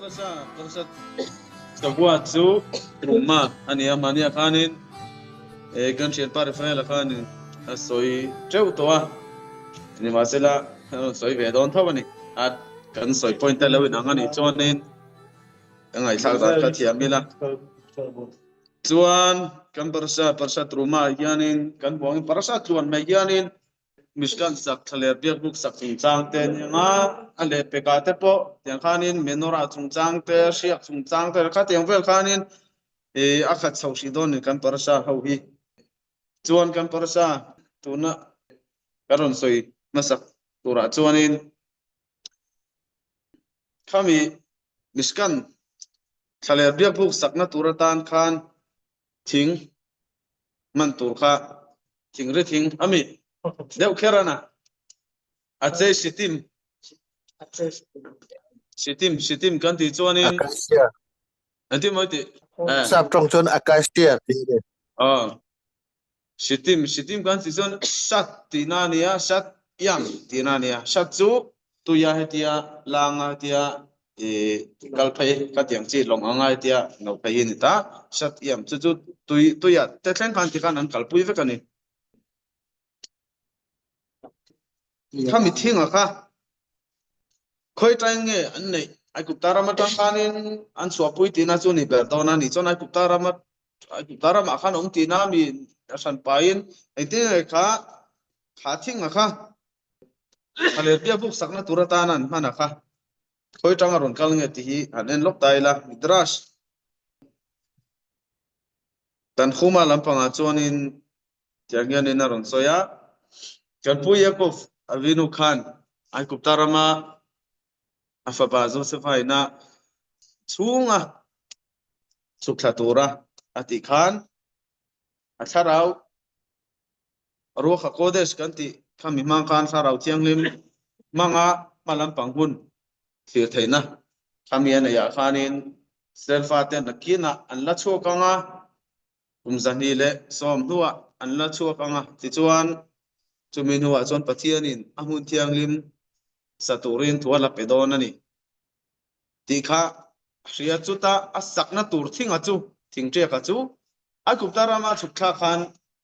Parasat sebuah tu rumah ania mania kanin kan siapa Rafael kanin soi jauh tua ini masalah soi vedon tahu ni kan soi point lewin angan itu nih engai sahaja katiam bila tuan kan parasat rumah yanin kan buangin parasat tuan meyanin Miskan sak thaler biak buk sak chungchang te nga ale pekate po tiang khanin menora chungchang te siak chungchang te kha tiang vel khanin akhat chausi don kan parasa ho hi chuan kan parasa tuna karon soi masak tura chuanin khami miskan thaler biak buk sakna turatan khan thing man tur kha thing ri thing ami deu kherana achei sitim kan ti chuanin Acacia. anti moi ti Sap trong chun acacia ti. sitim kan ti chuan sat tinania sat yang tinania sat chu tuya hetia langa tia kalphai ka tiang chi long anga tia no phai ni ta sat yam chu tuya te thleng kan ti kan an kalpui ve kani khami thinga kha khoi trai nge an nei ai kuptara ma tang kanin an suapui tina chu ni ber dona ni chon ai kuptara ma khan ong tina mi san pain ai te kha thinga kha ale pia buk sakna turata nan mana kha khoi tanga ron kal nge ti hi an en lok taila midrash tan khuma lampanga chonin tiangyan in ron soya kan pu yakov avinu khan ai kuptara ma afaba Joseph na chunga sukhlatura ati khan atharau ruha kodesh kanti khami mang khan sarau thianglim manga malam panghun thir theina khami ana ya khanin selfate nakina anla chokanga umzani le som huwa anla chokanga tichuan chumin huwa chon pathianin amun thianglim saturin thuala pedonani tikha ria chuta asakna tur thinga chu thingche ka chu akuptara ma chukha khan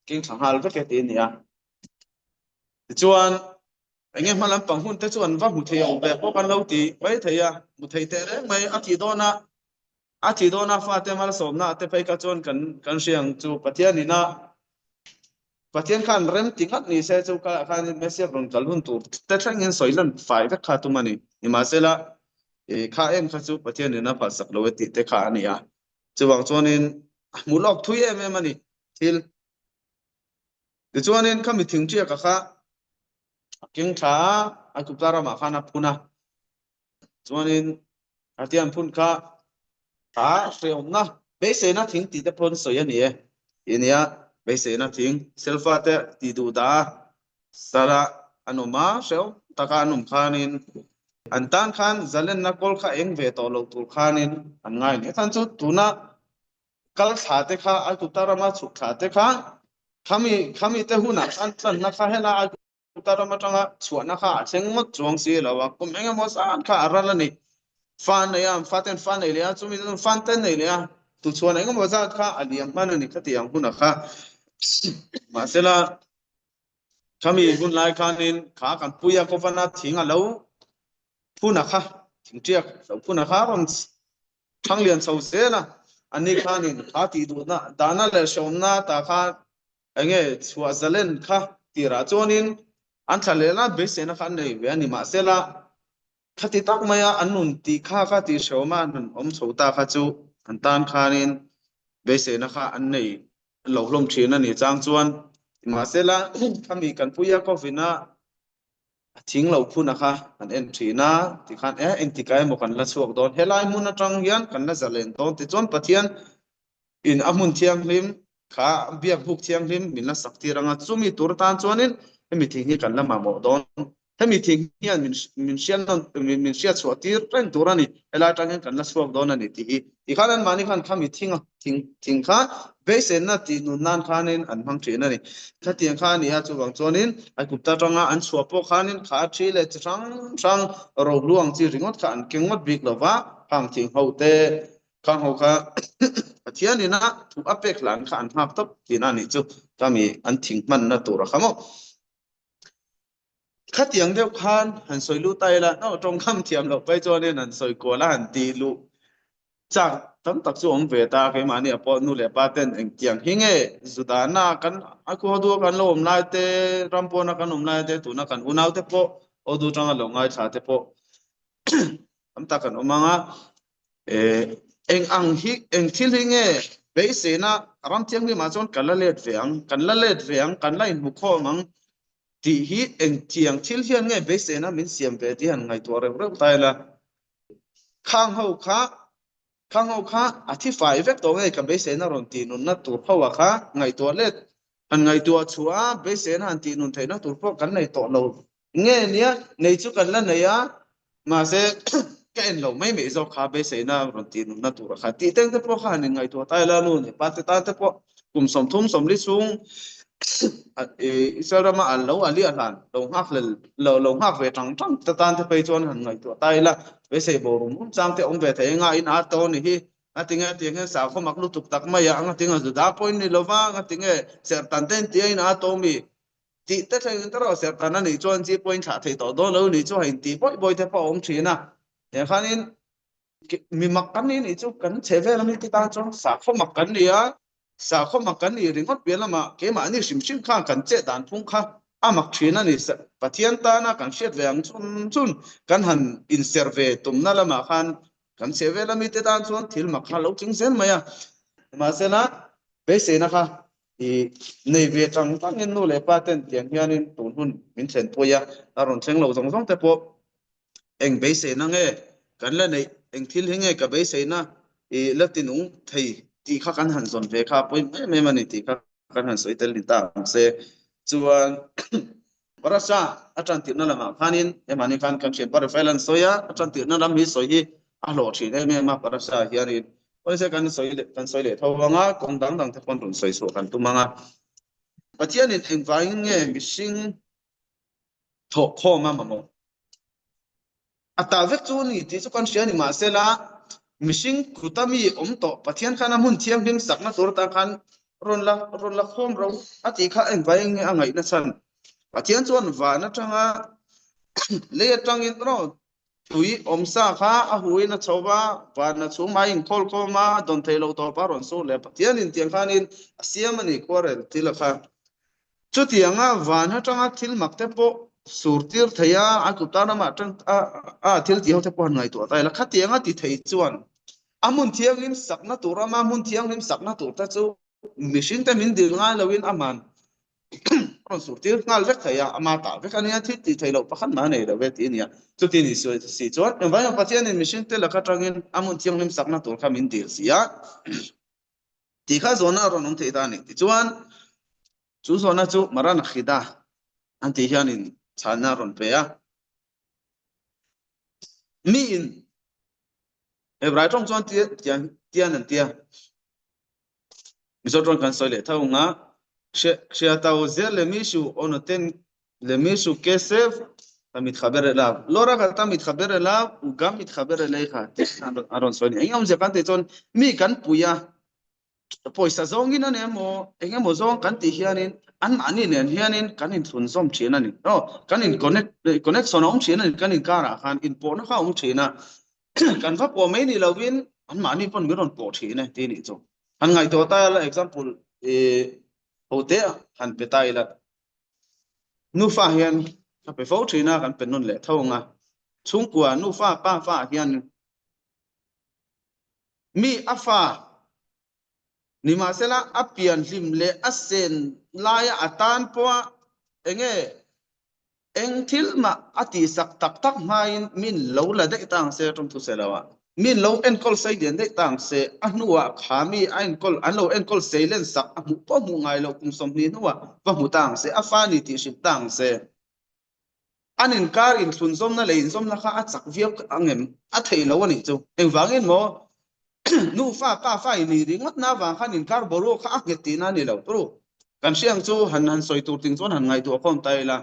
king thanghal veke ti nia chuan enge malam panghun te chuan va mu thei be ko kan lo ti bai theia mu thei te re mai athi dona fa te mal somna te pai ka chuan kan siang chu pathianina pathian khan rem tingat ni se chu ka khan mesiak ron kalhun tur te thlengin soilan fai ve kha tu mani imasela kha em kha chu pathianina pha sak lo ti te kha ania chuwang chuanin mulok thui em ani thil ti chuanin khami thingchia ka kha king tha akuptara ma khana phuna chuanin atian phun kha reomna be se na thing ti te pon soya ni e inia be se na thing selfa te ti du da sara anuma seo taka anum khanin antan khan zalen na kol kha eng ve to lo tur khanin an ngai ni than chu tuna kal tha te kha akuptara ma chuk tha te kha khami te huna an tlan na kha hela akuptara ma tanga chuana kha chengmot chuang si lawa kum enga mo san kha arala ni fan này faten fan này lẽ chúng mình fan tên này lẽ tụi chuan này có một gia khác aliam man này cái tiếng hun khác mà sẽ là kami hun lai khanin kha kan puya ko vana thinga lo hun khác thing chiak lo hun khác ron thang lian sau se na ani khanin kha ti du na dana le shomna ta kha enge chua zalen kha tira chonin an thale na be se na khan nei ve ani ma se la khati tak maya anun ti kha kha ti shoma nun om chota kha chu antan khanin be se na kha an nei lo hlom thina ni chang chuan ma sela khami kan puya ko vina thing lo phuna kha an en thina ti khan en ti kai mo kan la chuak don helai mun atang hian kan la zalen ton ti chon pathian in amun thiang hlim kha biak buk thiang hlim min la sakti ranga chumi tur tan chuanin mi thi ni kan la ma mo don hemi thing hian min sian chhuat tir ren turani ela tangin kan la suak don ani ti khanan mani khan khami thing kha besen na ti nun nan khanin an hmang thina ni thatiang kha ni a chuwang chuanin ai kupta tanga an chhuapo khanin kha thile chang ro luang chi ringot kha an kengot bik lova khang thing ho te khang ho kha pathian ni na thu apek lan khan hak top tin ani chu kami an thing man na tur khamo khát tiếng theo khan hàn soi lu tay là nó trong khăm thiam lộc bay cho nên hàn soi của là hàn tì lu chắc tấm tắc xuống về ta cái mà này bọn nu lệ ba tên anh tiếng hình ấy dù ta na kan aku đua kan lo lai te rampo na kan lai te tu na kan unau te po odu trong lo ngai cha te po tấm tắc kan omanga anh ang hi anh thil hình ấy bây giờ na ram tiếng đi mà chọn kan la let veang kan la in mukho mang thì hi anh tiếng thil hiền nghe bây giờ na min siam về thì hàn ngày tua rêu tay là khang hậu khá à thì phải vết tổ ngay cả bây giờ nó rồi tin nó tụt phao khá ngày tua lên anh ngày tua chúa bây giờ nó anh tin thấy nó tụt phao cái này tổ lâu nghe nhá này chú cần là này á mà sẽ cái anh lâu mấy mấy giờ khá bây giờ nó rồi tin nó tụt khá tí tên thế phao khá ngày tua tay là luôn thì bắt tay thế phao cùng sống thung sống lý xuống Israel mà ăn lâu ăn liệt hẳn lâu hắc về trắng trắng ta tan thế bây giờ hẳn ngày tua tay là bây giờ bố muốn sang thì ông về thấy ngay in art to này hi tiếng sao không mặc lúc tục tắc mày à tiếng là đã point này lova tiếng sẽ tan tên tiếng in art to mi thì tất nhiên tất cả sẽ tan này cho anh chỉ point trả thì tổ đó lâu này cho hành tí boy thế phải ông chỉ na để khán in mình mặc cái này cho cắn chế về làm cái ta cho sao không mặc cái này á sao không mặc cái này thì ngót biến là mà cái mà anh sim sim khang cắn chế đàn phung khang mặc chuyện này bắt hiện ta na càng xét về ang chun kan han in survey tum na lama khan kan survey lami te tan chun thil mak kha lo ching sen maya ma se na be se na kha i nei ve tang tang in nu le pa ten tiang hian in tun hun min chen poya aron cheng lo jong jong te po eng be se na nge kan la nei eng thil hinge ka be se na i latinung thei ti kha kan han zon ve kha poi me mani ti kha kan han soi tel ni ta se chuan Parasa atran tir na lama khanin emani khan kan chen par failan soya atran tir na lam hi soi hi a lo thi ne me ma parasa hianin oi se kan soi le thawanga kong dang dang te kon run soi so kan tumanga patian in engwang nge mishing tho kho ma mo ata vek chu ni ti chu kan sia ni ma se la mishing khutami om to pathian khana mun thiam dim sakna tur ta khan ron la khom ro ati kha engwang nge angai na chan pathian chuan va na tanga le tangin ro tui omsa kha a hui na chowa va na chu mai in khol ko ma don thelo to paron so le pathian in tiang khanin asiam ani korel tila kha chu tianga va na tanga thil makte po surtir thaya a kutana ma tang a thil ti hote po ngai to tai la kha tianga ti thei chuan amun thiang lim sakna tura ma mun thiang lim sakna tur ta chu machine ta min dil nga lawin aman còn số tiền ngal vek thaya ama ta vek ania thi ti thailo pakhan ma nei lo ve ti nia chu ti ni si chon en vai pa tian in mission te la ka tangin amun tiang lim sakna tur kha min dir sia ti kha zona ron on thei ta ni ti chuan chu zona chu maran khida an ti hian in chana ron pe a mi in ebrai trong chuan tian an tia mi zo tron kan soi le thaunga כשאתה עוזר למישהו או נותן למישהו כסף, אתה מתחבר אליו. לא רק אתה מתחבר אליו, הוא גם מתחבר אליך. ארון סוני. היום זה כאן תצאון, מי כאן פויה? פויסה זונגין הנאמו, אינגמו זונג כאן תהיינין, אנ מענין הנהיינין, כאן אין תחונזום צ'יננין. לא, כאן אין קונקסון אום צ'יננין, כאן אין קרה, כאן אין פורנחה אום צ'ינה. כאן פה מייני לווין, אנ מענין פון מירון פה צ'ינה, תהיני זו. כאן ngay תאותה לה אקזמפול, hote han petai la nu fa hian ka pe fo thina kan pen non le thonga chung kwa nu fa pa fa hian mi afa ni ma sela apian lim le asen laya atan po enge eng thil ma ati sak tak tak main min lo la de tang se tum thu selawa min lo en kol sai den de tang se anuwa khami ain kol anlo en kol seilen sak amu po mu ngai lo kum som ni nuwa pa mu tang se afani ti ship tang se anin kar in thun zom na lein zom la kha achak viak angem a thei lo ani chu eng wangin mo nu fa pa fa ni ringot na wang khan in kar boru kha nge ti na ni lo pro kan siang chu han soi tu ting chon han ngai tu khom tai la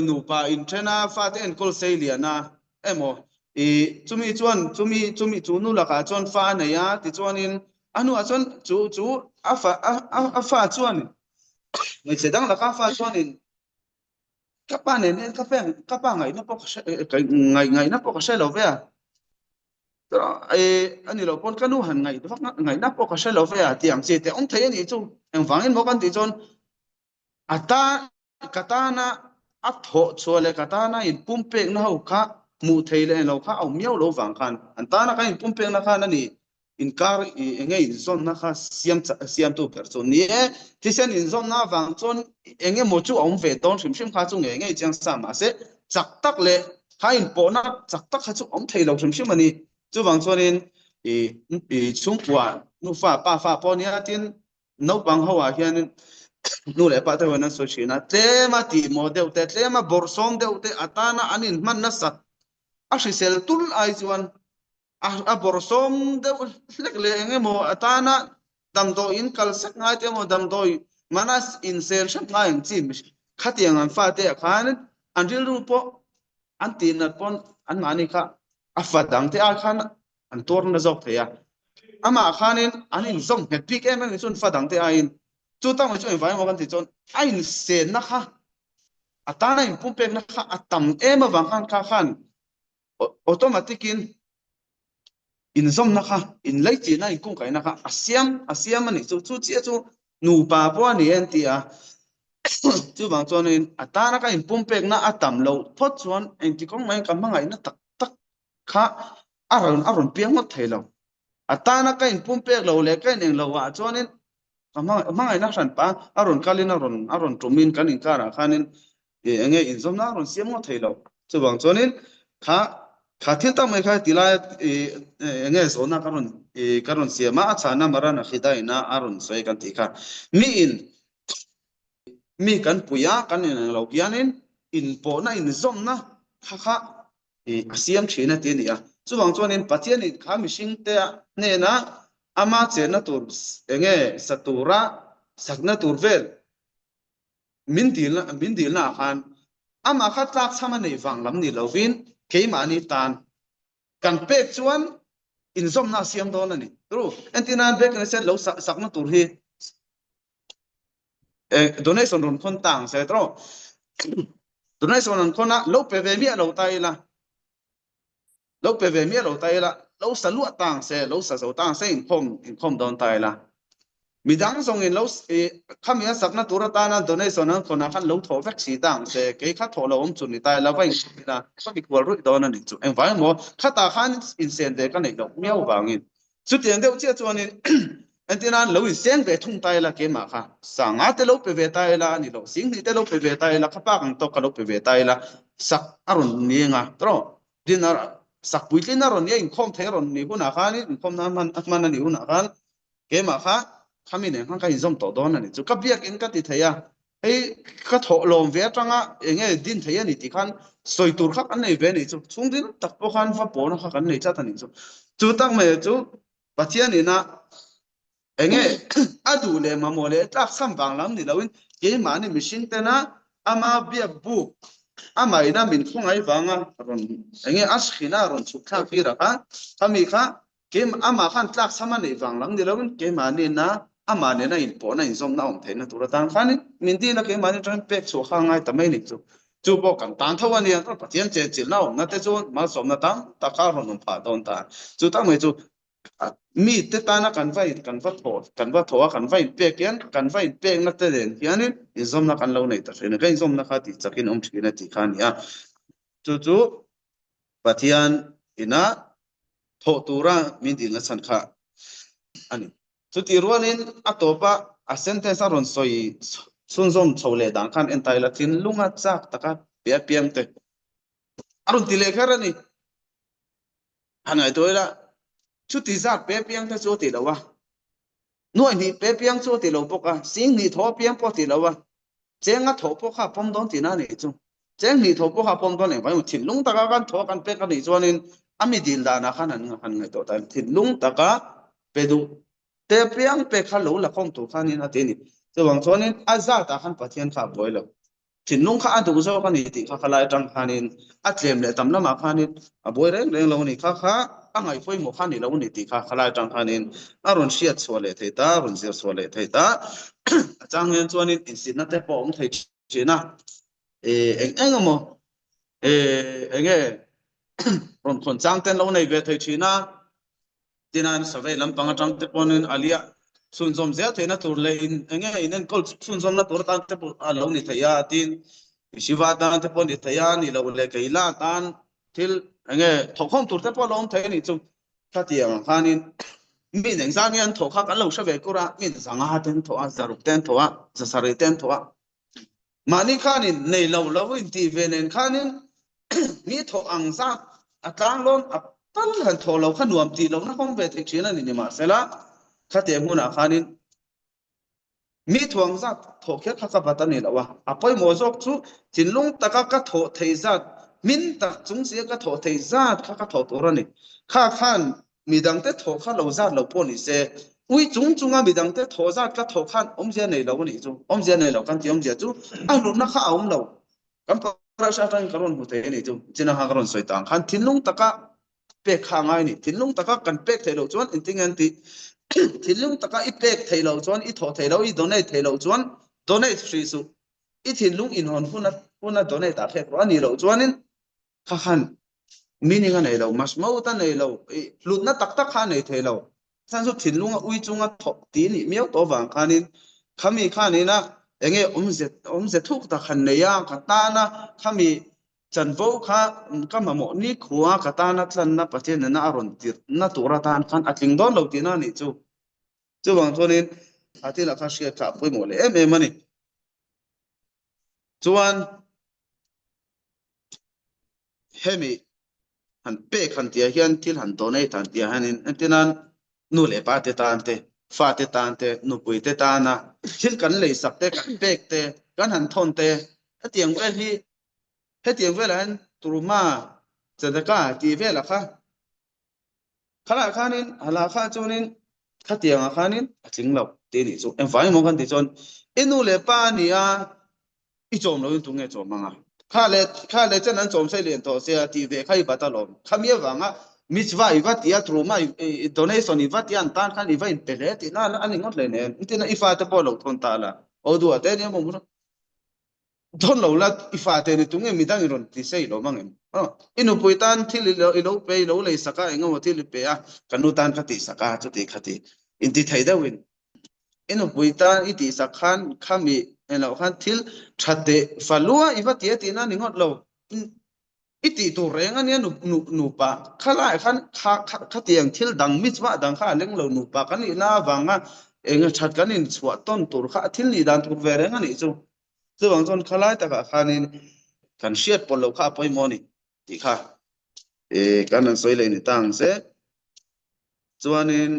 nu pa in thena fa te en kol sei liana emo chumi chu nu la ka chuan fa nei a ti chuan in anu a chuan chu a fa chuan ngai sedang la ka fa chuan in ka pa nen ka pa ngai na pok ngai na pok se lo ve a ani lo pon kanu han ngai vak ngai na pok se lo ve a tiang che te ong thei ani chu eng wangin mo kan ti chuan ata katana a tho chole katana in pumpek na ho kha mu thei le lo kha au miao lo wang khan an ta na ka in pumpek na khan ani in kar engei in zon na kha siam tu per chu ni e ti sen in zon na wang chon enge mo chu ong ve don shim shim kha chu nge ngei chang sa ma se chak tak le kha in po na chak tak kha chu ong thei lo shim shim ani chu wang chon in chung kwa nu fa pa fa po ni atin no bang ho a hian nu le pa te wana so china tlema ti model te tlema borsom de te atana anin man na sat a sel tul ai chuan a borsom de lek le nge mo atana dam do in kal sak ngai te mo dam do manas in sel shat ngai in chim khatiang an fa te khan an ril ru po an tin na pon an mani kha a fa dang te a khan an tor na zok the ya ama khanin anin zong het pik em ngi chun fa dang te a in chu tang chu vai mo kan ti chon ain sen na kha atana in pumpek na kha atam em awang khan kha khan automatic in zom na kha in lai chi na in kung kai na kha asiam ani chu chi chu nu pa po ni en ti a chu bang chon in atana ka in pumpek na atam lo thot chuan en ti kong mai kam mangai na tak tak kha aron piang ma thei lo atana ka in pumpek lo le ka nen lo wa chuan in mangai na san pa aron kalin aron tumin kan in kara khanin enge in zom na aron siam ma thei lo chu bang chon in kha thil ta mai kha tila enge zona karon siama achana marana khidai na aron soi kan ti kha mi kan puya kan in lo pianin in po na in zom na kha asiam thina ti ni a chuwang chuan in pathian in kha mishing te ne na ama che na tur enge satura sakna tur vel min dil na khan ama kha tlak chama nei wang lam ni lovin keima ni tan kan pek chuan in zom na siam don ani tru antinan bek na set lo sakna tur hi donation ron khon tang se tro donation ron khona lo pe ve mi lo tai la lo pe ve mi lo tai la lo salu tang se lo sa so tang se in khom don tai la midang song in lo khamia sakna turata na donation an khona khan lo tho vek si tang se ke kha tho lo om chuni tai la vai na so bi kwal ru don ani chu en vai mo khata khan in sen de kan nei lo miao wangin chu tiang de che chuan in antinan lo in sen ve thung tai la ke ma kha sanga te lo pe ve tai la ni lo sing ni te lo pe ve tai la khapa kang to ka lo pe ve tai la sak aron ni nga tro dinar sak puitlin aron ye in khom the ron ni huna kha ni in khom na man ni huna khan ke ma kha khamin en kha in zom to don ani chu ka biak in ka ti theya ei ka tho lom ve tanga enge din theya ni ti khan soi tur khak an nei ve ni chu chung din tak po khan fa po na kha kan nei cha ta ni chu tak me chu pathian ni na enge adu le mamole tak sam bang lam ni lawin ke ma ni machine te na ama bia bu ama ina min khung ai wanga ron enge askhina ron chukha ki ra kha kami kha ke ama khan tlak sama nei wang lang ni lawin ke ma ni na ama ne na in po na in zom na om the na tur tan khan min di na ke ma ni tran pek chu kha ngai ta mai ni chu bo kan tan thawan ni ta pathian che chil na om na te chu ma som na tam ta kha ron pha don ta chu ta mai chu mi te ta na kan vai tho kan vai pek yan kan vai pek na te den hian in zom na kan lo nei ta thena kai zom na kha ti chakin om thina ti khan ya chu pathian ina tho tura min ding na chan kha ani chu ti ruanin atopa a sentence aron soi sun zom chole dan khan entai la tin lunga chak taka pe piam te aron ti le kharani hanai toila chu ti za pe piang ta chu ti lawa noi ni pe piang chu ti lo poka sing ni tho piang po ti lawa chenga tho po kha pom don ti na ni chu cheng ni tho po kha pom don ne vai thin lung taka kan tho kan pe ka ni chuanin ami dil da na khan an ngai to ta thin lung taka pe du te piang pe kha lo la khom tu khan ni na te ni chu wang chuanin aza ta khan pathian kha boilo thìn lung khá đủ zo khani ti kha khalai tang khanin atlem le tam lama khanin aboi reng reng lo ni kha kha angai foi mo khani lo ni ti kha khalai tang khanin aron siat chole thei ta ron zir chole thei ta chang hen chuanin in sin na te po om thei china eng eng mo eng ron khon chang ten lo nei ve thei china tinan savei lampang atang te ponin alia sun zom zia theina tur le in enge inen kol sun zom na tur tan te pu alo ni thaya tin shiva tan te pon ni thaya ni lo le keila tan thil enge thokhom tur te pon lom thai ni chu khatiang khanin mi neng sang yan thokha kan lo sha ve kura mi zanga ha ten thoa zaruk ten thoa zasari ten thoa mani khanin nei lo lo in ti venen khanin mi thok ang sa atlang lon tal han tho lo khanuam ti lo na khom ve thik china ni ma sela khate huna khanin mi thuang zat tho khe kha ka batani lawa apoi mo jok chu chinlung taka ka tho thei zat min tak chung sia ka tho thei zat kha tho torani kha khan midang te tho kha lo zat lo poni se ui chung chunga midang te tho zat ka tho khan omjia nei lo ni chu omjia nei lo kan ti omjia chu anu na kha om lo kan pra sha tang karon hu te ni chu china ha karon soi tang khan thinlung taka pek kha ngai ni thinlung taka kan pek thei lo chuan inting an ti thinlung taka i pek thei lo chuan i tho thei lo i donate thei lo chuan donate free su i thinlung in hon huna donate ta phek ro ni lo chuanin kha khan meaning an nei lo mas mau ta nei lo lut na tak tak kha nei thei lo san su thinlung ui chunga tho ti ni miau to wang khanin khami khani na enge omze thuk ta khan nei ya ka ta na khami chan vo kha ka ma mo ni khuwa ka ta na tlan na pathen na aron tir na tura tan khan atling don lo ti na ni chu chu wang thonin ati la kha shia ka poi mo le em ani chuan hemi han pe khan tia hian thil han to nei tan tia hanin antinan nu le pa te tan te fa te tan te nu pui te ta na thil kan lei sak te kan pek te kan han thon te atiang vel hi hetiang vel an turuma chadaka ti vel kha khala khanin hala kha chunin khatiang khanin aching lo te ni chu em fai mo kan ti chon enu le pa ni a i chom lo tu nge chom manga kha le chen an chom sai len to se ti ve khai bata lo khamia wanga michwa iwa tia truma donation iwa tia tan khan iwa in pele ti na ani ngot le ne intina ifa te polo thon ta la o du ate ne mo thon lo la ifa te ni tunge midang iron ti sei lo mangem inu puitan thil lo pe lo le saka enga mo thil pe a kanu tan khati saka chu ti khati in ti thaida win inu puitan iti sakhan khami elo khan thil thate falua iwa ti ti na ningot lo iti tu renga ne nu pa khala khan kha tiang thil dang michwa dang kha leng lo nu pa kan ina wanga enga that kan in chwa ton tur kha thil ni dan tur ve renga ni chu chu wang chon khalai ta ka khanin kan shiat polo kha poi moni ti kha kan an soi le ni tang se chuanin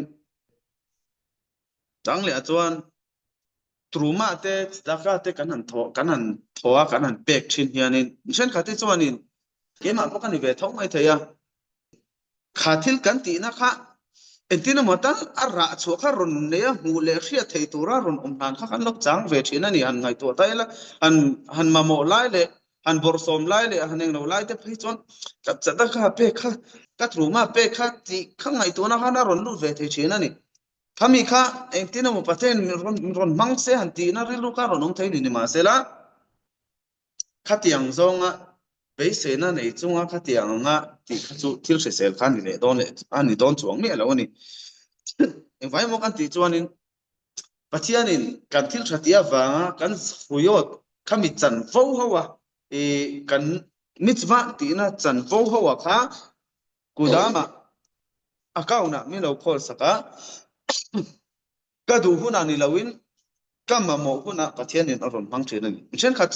tang le chuan truma te daka te kan han thoa kan han pek thin hianin chen kha te chuanin ke ma ko kan ve thong mai thaya khathil kan ti na kha entina mata arra chu kha ron ne mu le khia thei tura ron han kha kan lok chang ve thina ni an ngai to taila han ma mo lai le han bor som lai le han eng no lai te phei chon ka chata kha pe kha ka truma pe kha ti kha ngai to na hana ron lu ve thei thina ni khami kha entina mo paten ron mang se han ti na ri lu ka ron ong thei ni ma sela khatiang zonga be se na nei chunga khatiang nga ti chu thil se sel khan ni le don le ani don chuang me lo ni en vai mo kan ti chuanin pathianin kan thil thatia wanga kan huyot khami chan vo hawa kan mitzwa ti na chan vo hawa kha kudama akauna mi lo khol saka ka du huna ni lawin kama mo huna pathianin aron mang thina ni mission kha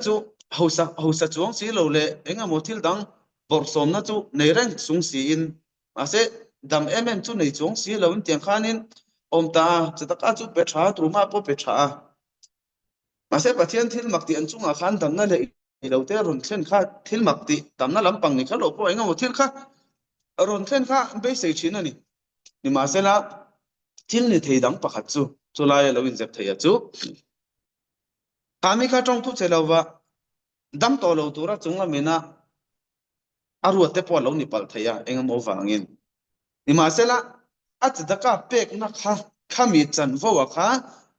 chu hausa chuang si lo le enga mo thil dang bor som na chu nei rang sung si in ase dam chu nei chuang si lo in tiang khanin om ta chataka chu pe tha truma po pe tha ase pathian thil makti an chunga khan dang na le lo te ron thlen kha thil makti tam na lampang ni kha lo po enga mo thil kha ron thlen kha be sei china ni ma se la thil ni thei dang pakhat chu lai lo in zep thei chu kami kha trong thu chelawa dam to lo tura chungla mina aru te po lo ni pal thaya engam owangin ima sela atdaka pek na khami chan vowa kha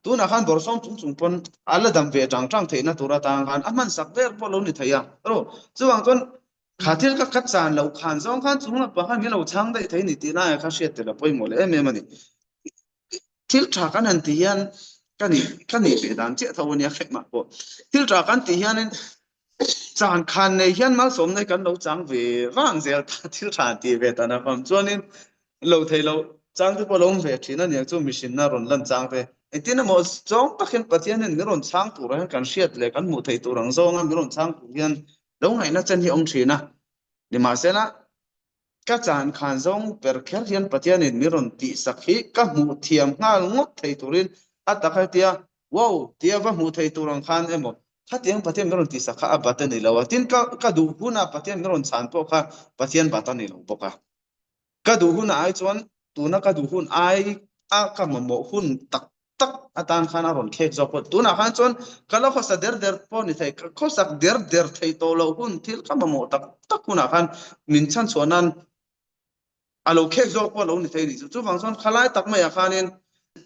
tu na khan borsong chung pon ala dam ve chang theina tura tang khan aman sakber po lo ni thaya ro chuwang ton khathil ka khat chan lo khan zong khan chungla pa khan mi lo chang dai thei ni ti na kha shet te la poi mole em em ani thil tha kan an ti hian kani be dan che thawnia khet ma po thil tha kan ti hian chan khan nei hian mal som nei kan lo chang ve rang zel ta thil tha ti ve ta na pam chuanin lo thei lo chang te polom ve thina ne chu machine na ron lan chang ve etina mo chong takhin pathian nen mi ron chang tu ra kan siat le kan mu thei tu rang zong am mi ron chang tu hian lo ngai na chen hi ong thina ni ma se na ka chan khan zong per kher hian pathian nen mi ron ti sakhi ka mu thiam ngal ngot thei turin ataka tia wow tia va mu thei tu rang khan emo khatiang pathian mi ron ti sakha abata ni lawa tin ka du huna pathian mi ron chan po kha pathian bata ni lo boka ka du hun ai chuan tuna ka du hun ai a ka mo hun tak tak atan khana ron khek zo po tuna khan chuan kala khosa der po ni thai khosak der thei to lo hun thil ka mo tak tak kuna khan min chan chuanan alo khek zo po lo ni thei ri chu wang chuan khalai tak mai a khanin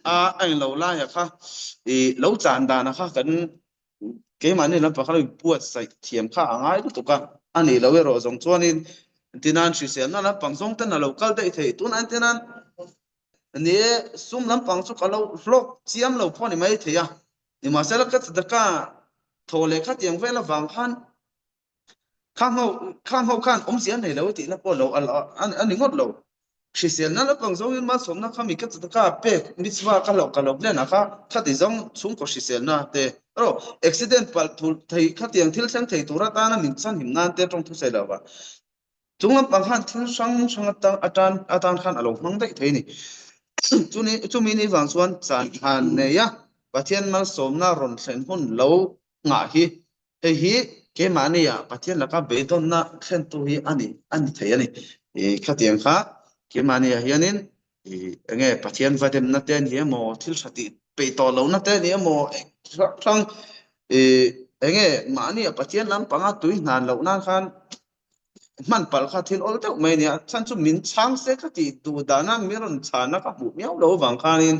a ang lo la ya kha e lo chan da na kha kan ke mani lam pa khala puat sai thiam kha angai tu ka ani lo ro zong chuanin tinan shi se na la pangsong tan na local dei thei tun an tinan ne sum lam pang chu kalau vlog chiam lo phoni mai theya ni ma sala ka sadaka thole kha tiang vela wang khan khang ho khan sian nei lo ti na po lo an ngot lo shi se na la pangsong in ma som na khami ka sadaka pe mitzwa ka lo le na kha ti zong chung ko shi se na te ro accident pal thul thei kha tiang thil sang thei tura ta na min chan him nan te tong thu se la wa chúng bang khan thil sang atan khan alo mang dai theini chu mi ni wang chuan chan khan ne ya pathian mal somna ron thlen hun lo nga hi hi ke mani ya pathian laka be don na khen tu hi ani thei ani e khatiang kha ke mani ya hianin e nge pathian vatem na ten hi mo thil thati pe to lo na te ni mo thang e nge mani ya pathian lam panga tui nan lo na khan man pal kha thil ol te mai nia chan chu min chang se kha ti tu da na mi ron chana ka bu miao lo wang khanin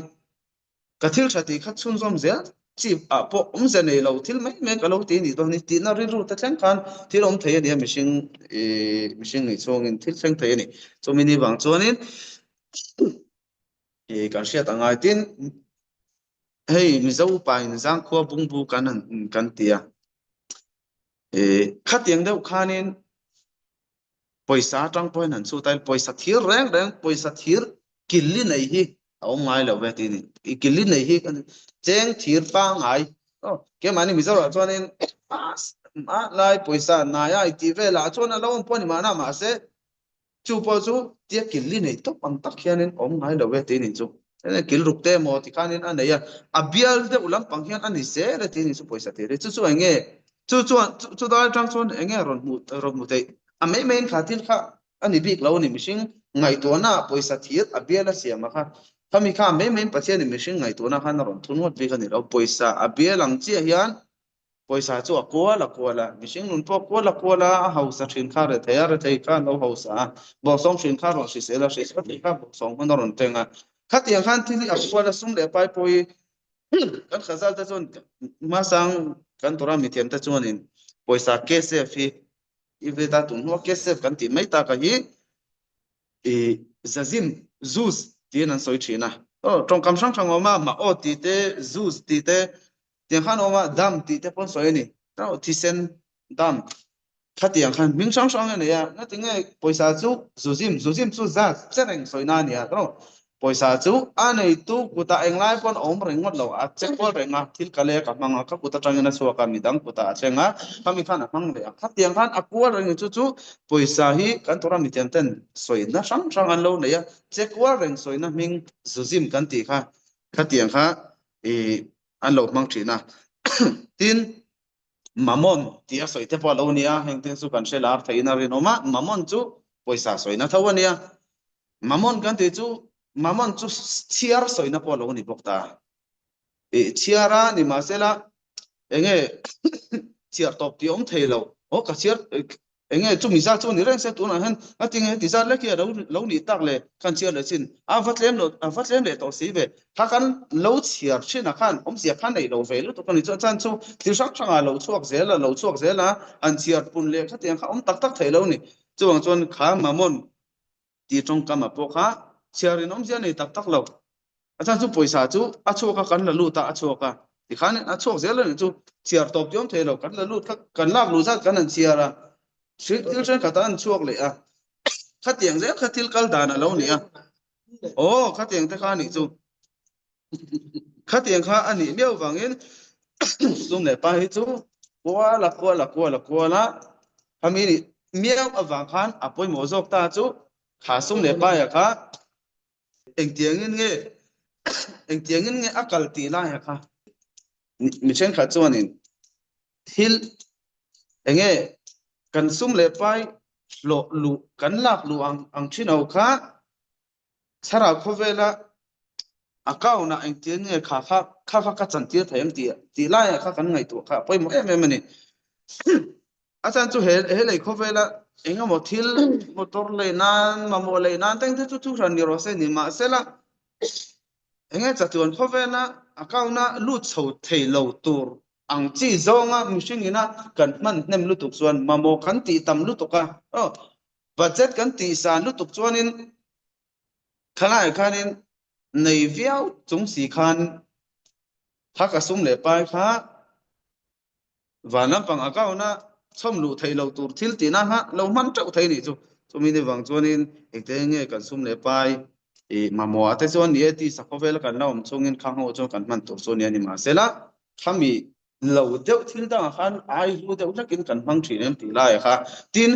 ka thil thati kha chun zom zel chi a po ze nei lo thil mai me ka lo ti ni to ni ti na ri ru ta chen khan thil thei ni mishing ni chong in thil cheng thei ni chu mi ni wang chuanin kan sia ta ngai tin hei mi zo pa in zang kho bung bu kan tia kha tiang deuh khanin poisa tang point han chu tai poisa thir reng poisa thir killi nei hi ong ngai lo ve ti ni killi nei hi kan cheng thir pa ngai ke mani mi zaro chuanin ma lai poisa na ya ti ve la chuan lo on poni ma na ma se chu po chu tia killi nei to pang tak hianin ong ngai lo ve ti ni chu ene kil ruk te mo ti khanin an ya abial de ulam pang hian ani se le ti ni chu poisa te re chu enge chu dal tang chuan enge ron mu te a main khatil kha ani bik lo ni mishing ngai to na poisa thir abiala siama kha khami kha main pathian ni mishing ngai to na khan ron thunwat bi khani lo poisa abialang chi hian poisa chu kola mishing nun po kola hausa thin kha re thei kha lo hausa bo song thin kha ron si sela si sa kha bo song hon ron tenga khatiang khan thili a kola sum le pai poi kan khazal ta chon ma sang kan tora mi thiam ta chuan in poisa kese fi iveta tun ho kesef kan ti mai ta ka hi zazim zuz ti nan soi thina trong kam sang thang ma o ti te zuz ti te tiang khan oma dam ti te pon soi ni ta ti sen dam khatiang khan ming sang ne ya na tinge poisa chu zuzim chu za chereng soi na ni ya poisa chu anei tu kuta englai pon om rengot lo a chekol renga thil kale ka manga ka kuta tangena so ka midang kuta chenga kami khana mang le khatiang khan akwal reng chu poisa hi kan tora mi ten soina sang an lo ne ya chekwal reng soina ming zuzim kan ti kha khatiang kha an lo mang thina tin mamon tia soite po lo nia heng ten su kan shelar thaina rinoma mamon chu poisa soina thawania mamon kan ti chu mamon chu chiar soina po lo ni bokta chiara ni masela enge chiar top ti om thelo o ka chiar enge chu mi za chu ni reng se tu na han ating he ti za le kia lo ni tak le kan chiar le chin a vat lem le to si ve kha kan lo chiar chin a khan om sia khan nei lo ve lu to kan ni chu chan chu ti sang sang a lo chuak zela an chiar pun le kha tiang kha om tak tak thelo ni chuang chon kha mamon ti trong kam a po kha chiar in om sia nei tak tak lo acha chu poisa chu a chu ka kan la lu ta a chu ka ti khan a chu zel ni chu chiar top jom thelo kan la lu kan lak lu za kan an chiara thil chen ka ta an chuak le a kha tiang zel kha thil kal dan a lo ni a o kha tiang te kha ni chu kha tiang kha ani meu wangin zum le pa hi chu kwa la hami ni meu awang khan apoi mo jok ta chu kha sum le pa ya kha eng tiang in nge akal ti la ya kha mi chen kha chuan in thil enge kan sum le pai lo lu kan lak lu ang thinau kha chara khovela akau na eng tiang nge kha ka chan tir thayang ti la ya kha kan ngai tu kha poi mo em ni achan chu he le khovela enga mo thil motor le nan ma mo le nan teng chu chu ran ni ro se ni ma se la enge chatuan khovela akauna lu chho thei lo tur ang chi zonga mishingina kan man nem lu tuk chuan mamo kan ti tam lu tuka budget kan ti san lu tuk chuanin khalai khanin nei viau chung si khan thaka sum le pai kha vanam pang akauna chom lu thei lo tur thil ti na ha lo man chau thei ni chu chumi ni wang chuanin ekte nge kan sum le pai mamo ate chuan ni ti sakhovel kan laum chungin khang ho chu kan man tur chuan ni ma sela khami lo deuh thil da khan ai lu deuh lakin kan mang thin em ti lai kha tin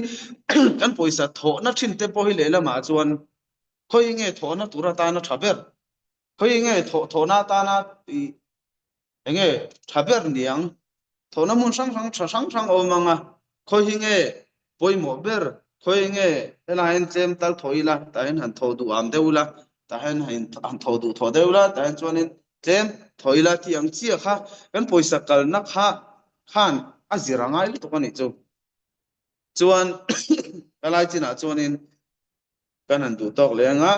kan poisa tho na thin te po hi le lama chuan khoi nge tho na tura ta na thaber khoi nge tho na ta na enge thaber niang tho na mun sang o manga khoi nge poi mo ber khoi nge ela hen chem tal thoila ta hen han tho du am deula ta hen han tho du tho deula ta hen chuanin chem thoila ti ang chi kha kan poisa kal na kha khan azirangai lu to kan ni chu chuan kalai china chuanin kan han du tok lenga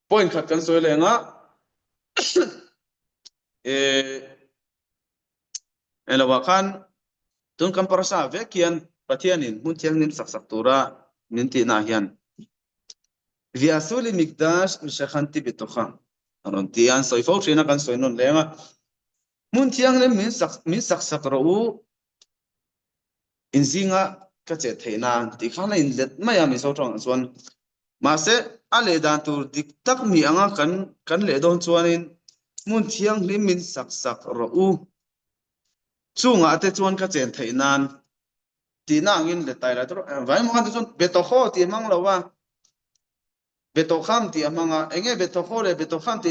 point khat kan soi lenga elawa khan tun kan parasa ve kian pathianin mun thiang nin sak tura min ti na hian viasuli mikdash mishakhanti bitokha aron ti an soi fo thina kan soi non lenga mun thiang le min sak ro inzinga ka che theina ti khana in let maya mi so tong chuan ma se ale dan tur dik tak mi anga kan le don chuanin mun thiang le min sak ro chunga ate chuan ka chen theinan ti na ngin le tai la tro vai mo kan chuan beto kho ti mang lawa beto kham ti amanga enge beto kho le beto kham ti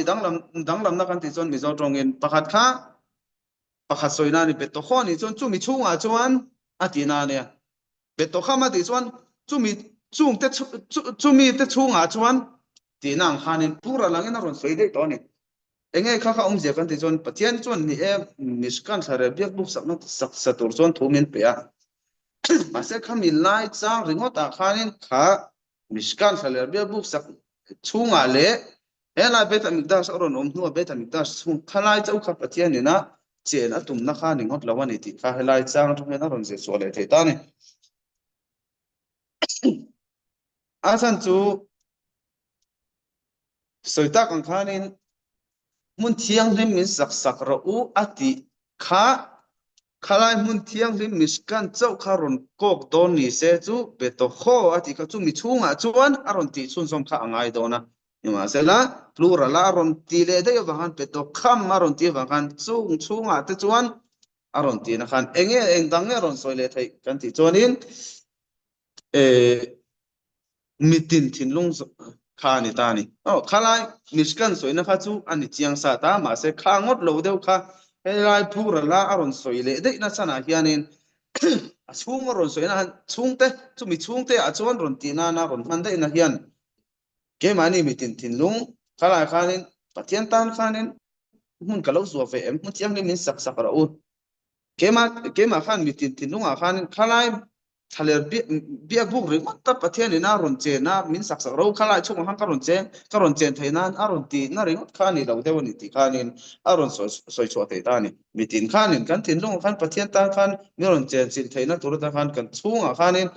danglam na kan ti chuan mi zo tongin pakhat soina ni beto kho ni chuan chu mi chunga chuan atina ne beto kham ti chuan chu mi te chunga chuan ti nang khanin pura langin ron soi dei to ni enge kha je kan ti chuan pathian chuan ni mishkan thare biak buk sak satur chuan thumin pe a mase khami lai chang ringota khanin kha mishkan thale biak buk sak chunga le ela betamikdash aron nu betamikdash chung khalai chau kha pathian ni na chen atum na kha ningot lawani ti kha helai chang thung na ron je sole the ta ni asan chu soita kan khanin mun thiang lim min sak ro u ati kha khalai mun thiang lim mishkan chau kharon kok don ni se chu beto kho ati ka chu mi chunga chuan aron ti chun som kha angai dona ima sela plural aron ti le de yawan beto kham aron ti wakan chunga te chuan aron ti na khan enge engdang aron soile thai kan ti chuanin mitin thinlung khani tani khalai mishkan soina kha chu ani chiang sa ta ma se khangot lo deu kha helai phura la aron soile de na chana hianin achung ron soina chungte chu mi chungte a chuan ron tina na ron man de na hian ke mani mitin thinlung khalai khanin pathian tan khanin mun kalau zuwa ve em mun chiang le min sak ra u kema khan mitin tinunga khan khalai thaler bia buk ring ta pathian ina ron che na min sak sak ro khalai chung han ka ron chen theina aron ti na ring khani lo de woni ti khanin aron soi chwa te ta ni mitin khanin kan tinlung khan pathian ta khan mi ron chen sin theina tur ta khan kan chunga khanin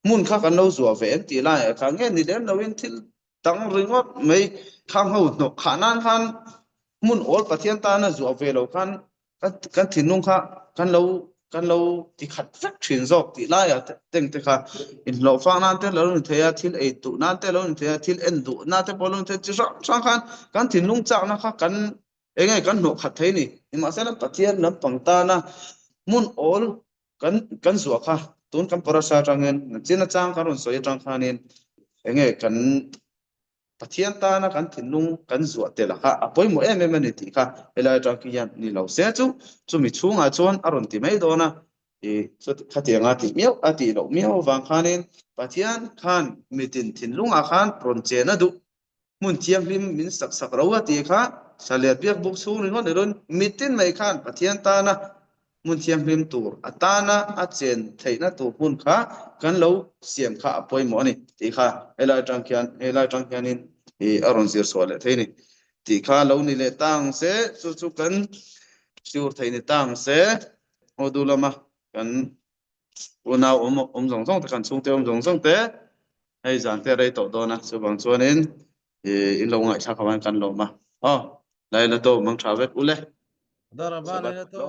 mun kha kan lo zuwa ve em ti la ka nge ni lem lo in thil tang ringot mai khang ho no khanan khan mun ol pathian ta na zuwa ve lo khan kan tinlung kha kan lo ti khat vek thin zok ti la ya teng te kha in lo fa nan te lo ni thea thil e tu nan te lo ni thea thil en du na te polon te chi sang khan kan tinlung chak na kha kan engai kan no khat thei ni ima sa na pathian lam pang ta na mun ol kan zuwa kha tun kan parasa changen china chang karon soi chang khanin engai kan pathian ta na kan thinlung kan zuwa te la kha apoi mo em ni ti kha elai tang ki yan ni lo se chu mi chunga chon aron ti mai do na e so khati nga ti miao ati lo miao wang khanin pathian khan mitin thinlung a khan ron che na du mun thiam lim min sak sak ro ati kha salia biak buk su ri ngon ron mitin mai khan pathian ta na mun thiam lim tur atana a chen theina tu hun kha kan lo siam kha apoi mo ni ti kha elai tang kian in e aron zir so le theini ti kha lo ni le tang se chu kan sur theini tang se odulama kan una zong zong kan chung te zong zong te hay zan te rai to do na su bang chuan in in lo ngai tha khawan kan lo ma lai la to mang tha vek ule Daraba sabat na to.